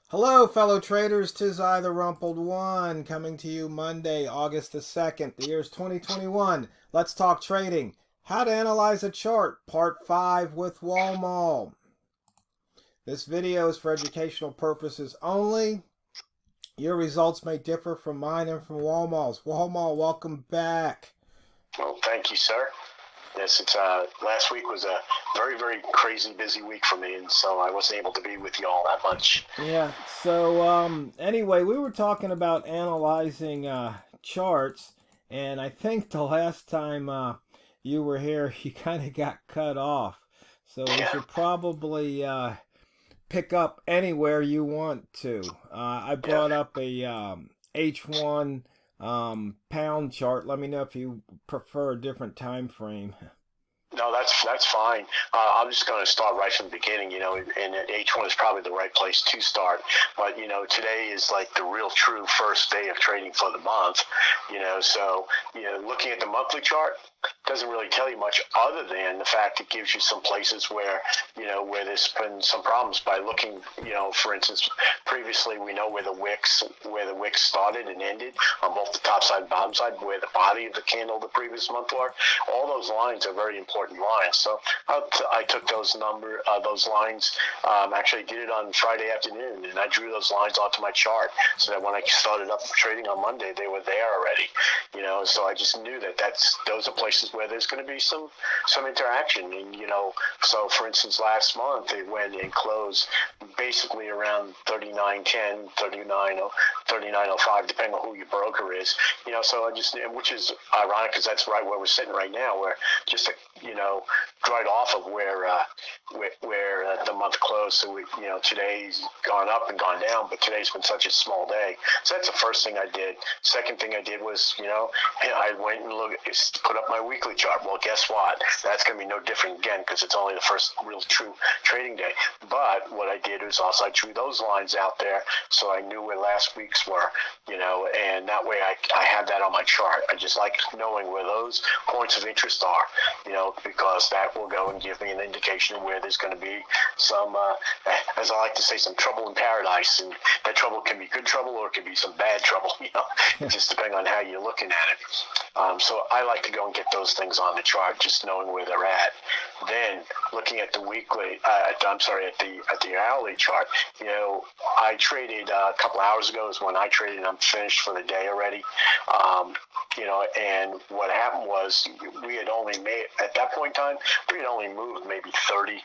Hello, fellow traders. 'Tis I, TheRumpledOne, coming to you Monday, August the 2nd. The year's 2021. Let's talk trading. How to analyze a chart, part 5 with Walmal. This video is for educational purposes only. Your results may differ from mine and from Walmal's. Walmal, welcome back. Well, thank you, sir. Yes, it's last week was a very, very crazy busy week for me, and so I wasn't able to be with you all that much. Yeah, so anyway, we were talking about analyzing charts, and I think the last time you were here, you kind of got cut off. So we Yeah. should probably pick up anywhere you want to. I brought up a H1 pound chart. Let me know if you prefer a different time frame. No, that's fine. I'm just going to start right from the beginning, and H1 is probably the right place to start. But, today is like the real true first day of trading for the month, so, looking at the monthly chart doesn't really tell you much other than the fact it gives you some places where, where there's been some problems by looking, for instance, previously we know where the wicks started and ended on both the top side and bottom side, where the body of the candle the previous month were. All those lines are very important lines. So I took those lines, actually did it on Friday afternoon, and I drew those lines onto my chart so that when I started up trading on Monday, they were there already. So I just knew that those are places where there's going to be some interaction. And, so for instance, last month it went and closed basically around 39.10, 39.05, depending on who your broker is. So which is ironic because that's right where we're sitting right now, where just right off of where the month closed. So today's gone up and gone down, but today's been such a small day. So that's the first thing I did. Second thing I did was, I went and put up my weekly chart. Well, guess what? That's going to be no different again because it's only the first real true trading day. But what I did was also I drew those lines out there so I knew where last week's were, and that way I had that on my chart. I just like knowing where those points of interest are, because that will go and give me an indication of where there's going to be some, as I like to say, some trouble in paradise. And that trouble can be good trouble or it can be some bad trouble, just depending on how you're looking at it. So I like to go and get those things on the chart, just knowing where they're at. Then looking at the weekly, at the hourly chart, I traded a couple hours ago is when I traded, and I'm finished for the day already. And what happened was we had only made, at that point in time, we had only moved maybe 30,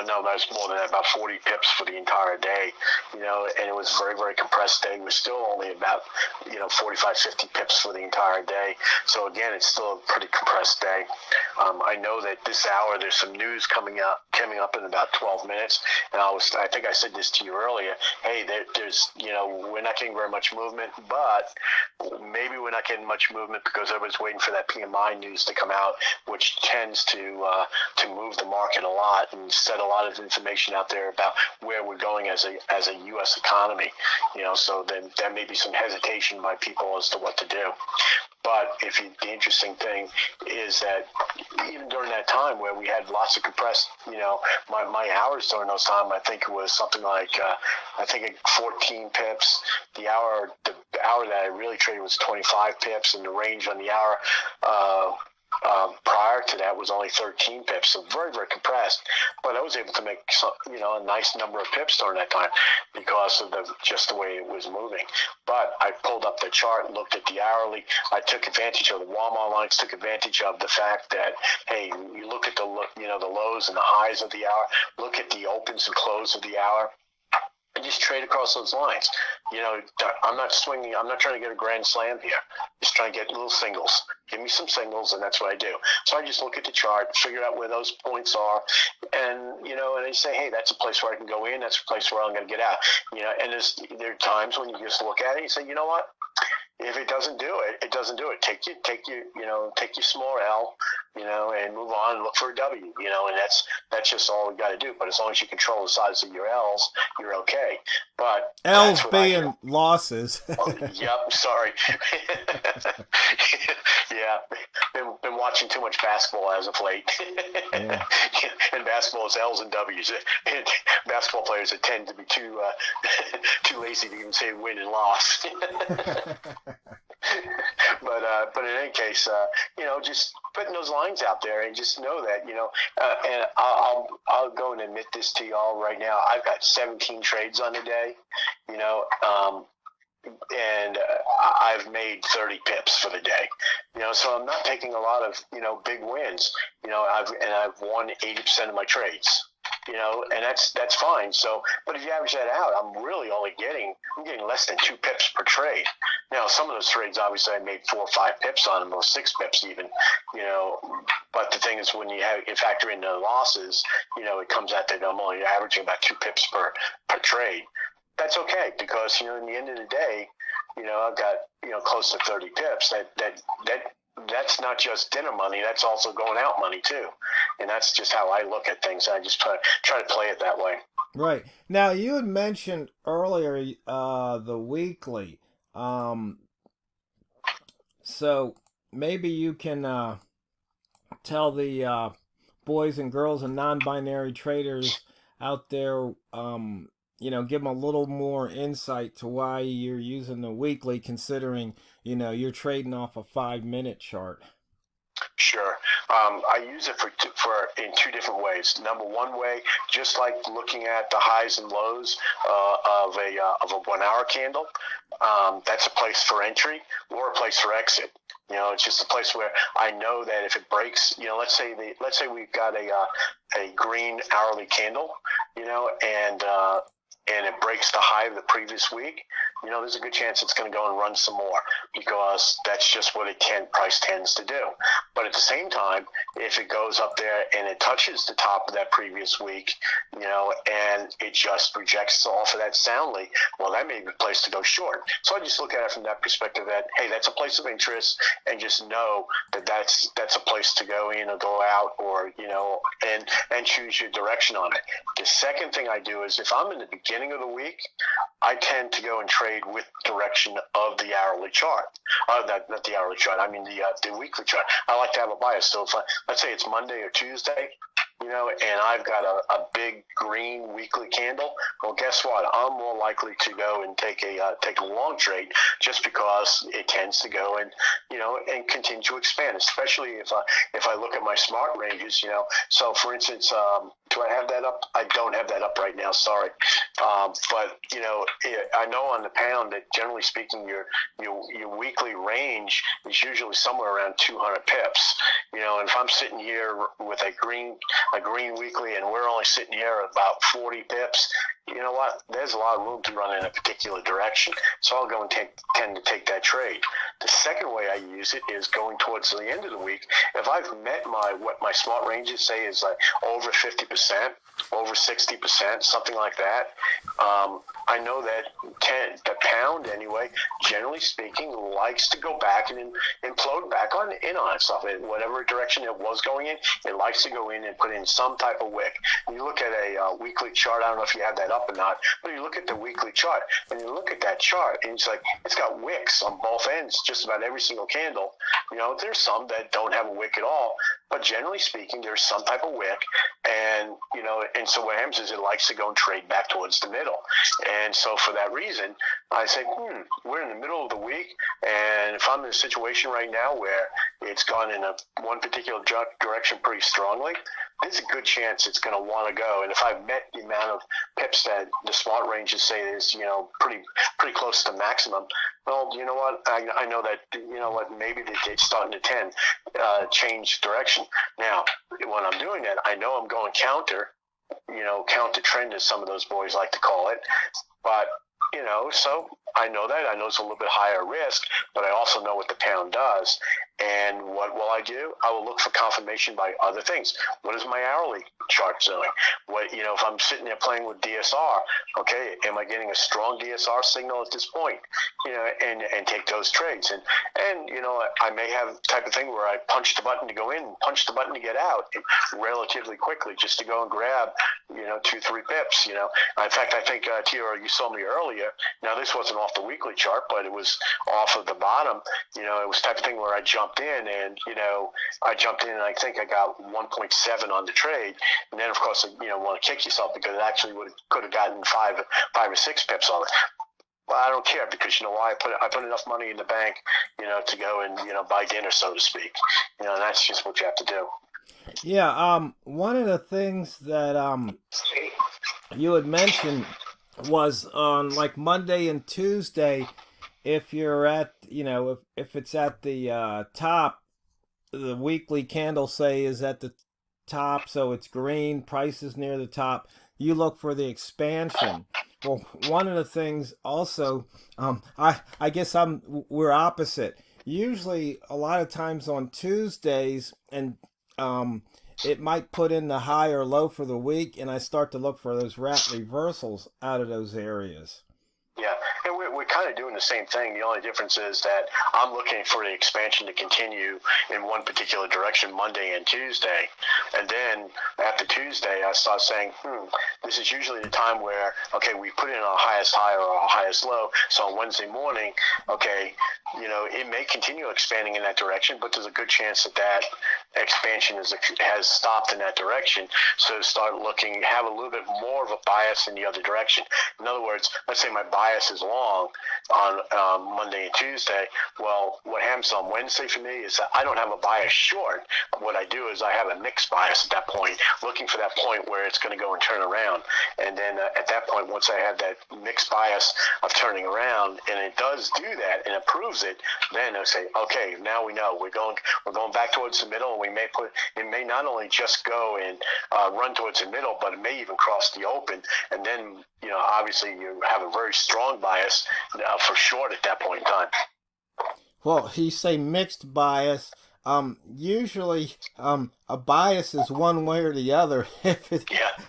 no, that was more than that, about 40 pips for the entire day, and it was a very, very compressed day. We're still only about, 45, 50 pips for the entire day. So again, it's still a pretty compressed day. I know that this hour there's some news coming up in about 12 minutes, and I think I said this to you earlier. Hey, there's we're not getting very much movement, but maybe we're not getting much movement because everybody's waiting for that PMI news to come out, which tends to move the market a lot and set a lot of information out there about where we're going as a U.S. economy. So then there may be some hesitation by people as to what to do. But the interesting thing is that even during that time where we had lots of compressed, my hours during those time, I think it was something like, 14 pips. The hour that I really traded was 25 pips, and the range on the hour prior to that was only 13 pips, so very, very compressed. But I was able to make a nice number of pips during that time because of just the way it was moving. But I pulled up the chart, looked at the hourly. I took advantage of the Walmal lines, took advantage of the fact that, hey, you look at the lows and the highs of the hour, look at the opens and close of the hour, and just trade across those lines. I'm not swinging. I'm not trying to get a grand slam here. Just trying to get little singles. Give me some singles, and that's what I do. So I just look at the chart, figure out where those points are, and and I say, hey, that's a place where I can go in. That's a place where I'm going to get out. And there are times when you just look at it and you say, you know what? If it doesn't do it, it doesn't do it. Take your small L, and move on and look for a W, and that's just all we got to do. But as long as you control the size of your L's, you're okay. But L's being losses. Yep, sorry. Yeah, been been watching too much basketball as of late. Yeah. And basketball is L's and W's. And basketball players that tend to be too too lazy to even say win and loss. But in any case, just putting those lines out there and just know that, and I'll go and admit this to y'all right now. I've got 17 trades on the day, and I've made 30 pips for the day, so I'm not taking a lot of, big wins, I've won 80% of my trades. And that's fine. So, but if you average that out, I'm getting less than 2 pips per trade. Now, some of those trades, obviously, I made 4 or 5 pips on them, or 6 pips even, but the thing is, when you factor in the losses, it comes out that I'm only averaging about 2 pips per trade. That's okay, because, in the end of the day, I've got, close to 30 pips. That's not just dinner money. That's also going out money too, and that's just how I look at things. I just try to play it that way. Right. Now, you had mentioned earlier the weekly. So maybe you can tell the boys and girls and non-binary traders out there, give them a little more insight to why you're using the weekly, considering, you're trading off a 5-minute chart. Sure. I use it for in 2 different ways. Number one way, just like looking at the highs and lows of a 1 hour candle, that's a place for entry or a place for exit. It's just a place where I know that if it breaks, let's say we've got a green hourly candle, and it breaks the high of the previous week, there's a good chance it's going to go and run some more, because that's just what price tends to do. But at the same time, if it goes up there and it touches the top of that previous week, and it just rejects off of that soundly, well, that may be a place to go short. So I just look at it from that perspective that, hey, that's a place of interest, and just know that that's a place to go in or go out, or, and choose your direction on it. The second thing I do is, if I'm in the beginning of the week, I tend to go and trade with direction of the hourly chart. Not the hourly chart, I mean the weekly chart. I like to have a bias. So if let's say it's Monday or Tuesday, and I've got a big green weekly candle, well, guess what? I'm more likely to go and take a long trade, just because it tends to go and and continue to expand, especially if I look at my smart ranges. So for instance, do I have that up? I don't have that up right now. Sorry, but I know on the pound that, generally speaking, your weekly range is usually somewhere around 200 pips. And if I'm sitting here with a green weekly, and we're only sitting here at about 40 pips, you know what? There's a lot of room to run in a particular direction. So I'll go and tend to take that trade. The second way I use it is going towards the end of the week. If I've met what my smart ranges say is like over 50%, over 60%, something like that, I know that the pound, anyway, generally speaking, likes to go back and implode back in on itself. In whatever direction it was going in, it likes to go in and put in some type of wick. When you look at a weekly chart, I don't know if you have that up or not, but you look at the weekly chart, and you look at that chart, and it's got wicks on both ends, just about every single candle. There's some that don't have a wick at all, but generally speaking, there's some type of wick, and so what happens is it likes to go and trade back towards the middle. And so for that reason, I say, we're in the middle of the week, and if I'm in a situation right now where it's gone in one particular direction pretty strongly, there's a good chance it's going to want to go. And if I've met the amount of pips that the smart ranges say is, pretty close to maximum, well, you know what? I know that, maybe it's starting to change direction. Now, when I'm doing that, I know I'm going counter trend, as some of those boys like to call it. But, so I know that. I know it's a little bit higher risk, but I also know what the pound does. And what will I do? I will look for confirmation by other things. What is my hourly chart doing? If I'm sitting there playing with DSR, okay, am I getting a strong DSR signal at this point? And take those trades. And I may have the type of thing where I punch the button to go in, punch the button to get out relatively quickly, just to go and grab, 2-3 pips. In fact, I think, Tira, you saw me earlier. Now, this wasn't off the weekly chart, but it was off of the bottom. It was the type of thing where I jumped in, and and I think I got 1.7 on the trade, and then of course want to kick yourself because it actually could have gotten five or six pips on it. Well, I don't care because you know why? I put enough money in the bank, to go and buy dinner, so to speak. And that's just what you have to do. Yeah. One of the things that you had mentioned was on like Monday and Tuesday, if you're at if it's at the top, the weekly candle say is at the top, so it's green, price is near the top. You look for the expansion. Well, one of the things also, I guess we're opposite. Usually, a lot of times on Tuesdays, and it might put in the high or low for the week, and I start to look for those rat reversals out of those areas. Yeah, and we're kind of doing the same thing. The only difference is that I'm looking for the expansion to continue in one particular direction Monday and Tuesday. And then after Tuesday, I start saying, this is usually the time where, okay, we put in our highest high or our highest low. So on Wednesday morning, okay, it may continue expanding in that direction, but there's a good chance that expansion has stopped in that direction. So start looking, have a little bit more of a bias in the other direction. In other words, let's say my bias is long on Monday and Tuesday. Well, what happens on Wednesday for me is that I don't have a bias short. What I do is I have a mixed bias at that point, looking for that point where it's going to go and turn around. And then at that point, once I have that mixed bias of turning around, and it does do that and it proves it, then I say, okay, now we know we're going back towards the middle, and it may not only just go and run towards the middle, but it may even cross the open, and then obviously you have a very strong bias for short at that point in time. Well, you say mixed bias. Usually, a bias is one way or the other.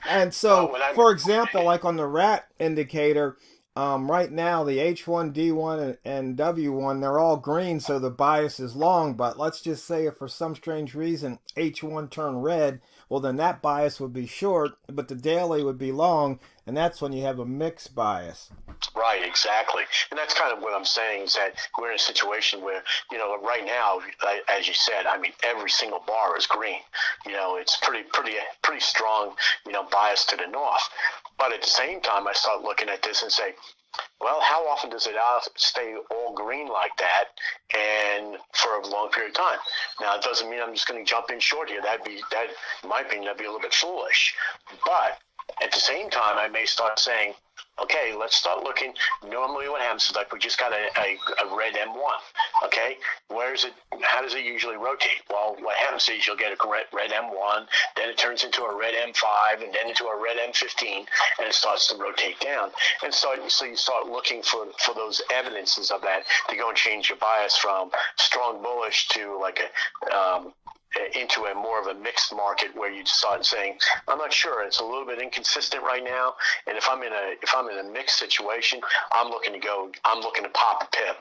And so, for example, like on the rat indicator, right now the H1, D1, and W1, they're all green, so the bias is long. But let's just say if for some strange reason H1 turned red, well then that bias would be short, but the daily would be long, and that's when you have a mixed bias. Right, exactly. And that's kind of what I'm saying is that we're in a situation where, right now, as you said, I mean, every single bar is green. It's pretty strong, bias to the north. But at the same time, I start looking at this and say, well, how often does it stay all green like that and for a long period of time? Now, it doesn't mean I'm just going to jump in short here. In my opinion, that'd be a little bit foolish. But at the same time, I may start saying, okay, let's start looking. Normally what happens is like we just got a red M1, okay? How does it usually rotate? Well, what happens is you'll get a red M1, then it turns into a red M5, and then into a red M15, and it starts to rotate down. And so you start looking for those evidences of that to go and change your bias from strong bullish to like into a more of a mixed market where you start saying, I'm not sure, it's a little bit inconsistent right now, and if I'm in a mixed situation, I'm looking to pop a pip,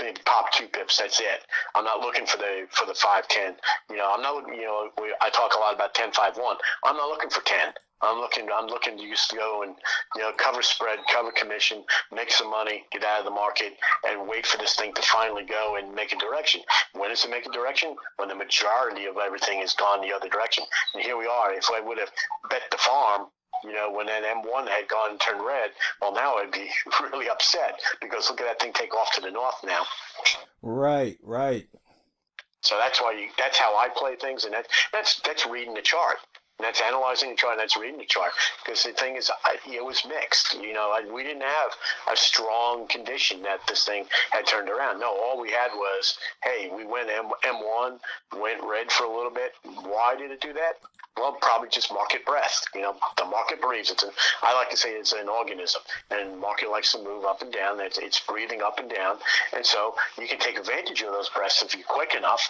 maybe pop 2 pips, that's it. I'm not looking for the 5-10. I'm not looking, I talk a lot about 10-5-1. I'm not looking for 10. I'm looking to just go and cover spread, cover commission, make some money, get out of the market, and wait for this thing to finally go and make a direction. When does it make a direction? When the majority of everything has gone the other direction. And here we are. If I would have bet the farm, when that M1 had gone and turned red, well, now I'd be really upset because look at that thing take off to the north now. Right. So that's how I play things, and that's reading the chart. And that's analyzing the chart, and that's reading the chart. Because the thing is, it was mixed. We didn't have a strong condition that this thing had turned around. No, all we had was, hey, we went M1, went red for a little bit. Why did it do that? Well, probably just market breath. The market breathes. I like to say it's an organism, and the market likes to move up and down. It's breathing up and down, and so you can take advantage of those breaths if you're quick enough,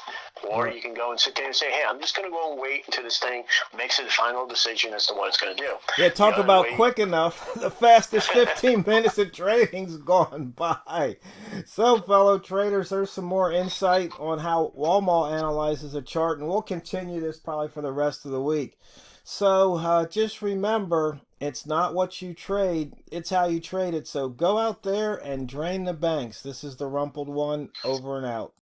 or you can go and sit there and say, hey, I'm just going to go and wait until this thing makes a final decision as to what it's going to do. Yeah, talk about quick enough. The fastest 15 minutes of trading's gone by. So, fellow traders, there's some more insight on how Walmal analyzes a chart, and we'll continue this probably for the rest of the week. So just remember, It's not what you trade, it's how you trade it. So go out there and drain the banks. This is the Rumpled One, over and out.